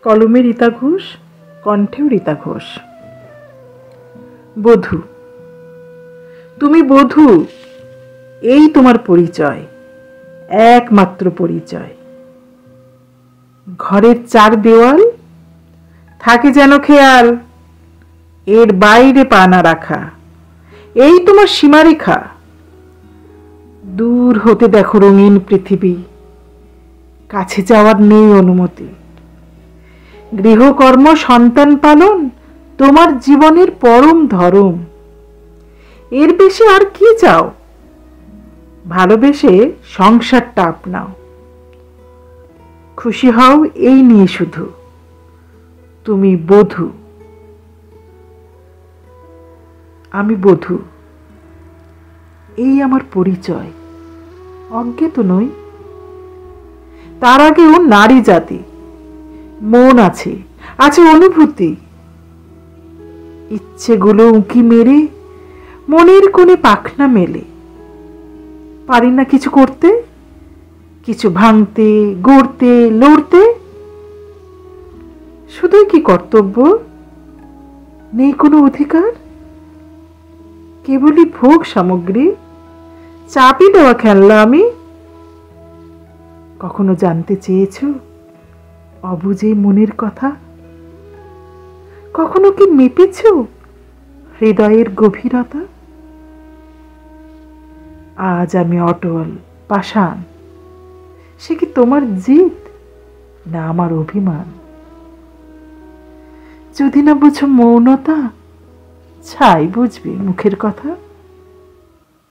কলমে রীতা ঘোষ, কণ্ঠেও রীতা ঘোষ। বধূ। তুমি বধূ, এই তোমার পরিচয়, একমাত্র পরিচয়। ঘরের চার দেওয়াল, থাকে যেন খেয়াল, এর বাইরে পা না রাখা, এই তোমার সীমারেখা। দূর হতে দেখো রঙিন পৃথিবী, কাছে যাওয়ার নেই অনুমতি। গৃহকর্ম, সন্তান পালন তোমার জীবনের পরম ধরম। এর বেশি আর কি চাও? ভালোবেসে সংসারটা আপনাও। খুশি হও এই নিয়ে শুধু, তুমি বধূ। আমি বধূ, এই আমার পরিচয়, অজ্ঞে তো নই। তার আগেও নারী জাতি, মন আছে, আছে অনুভূতি। ইচ্ছেগুলো উঁকি মেরে মনের কোণে পাখনা মেলে। পারি না কিছু করতে, কিছু ভাঙতে, গড়তে, লড়তে। শুধুই কি কর্তব্য, নেই কোনো অধিকার? কেবলই ভোগ সামগ্রী, চাপি দেওয়া খেলনা আমি। কখনো জানতে চেয়েছ অবুঝে মনের কথা? কখনো কি মেপেছ হৃদয়ের গভীরতা? আজ আমি অটল, পাষাণ। সে কি তোমার জিদ, না আমার অভিমান? যদি না বুঝো মৌনতা, ছাই বুঝবে মুখের কথা।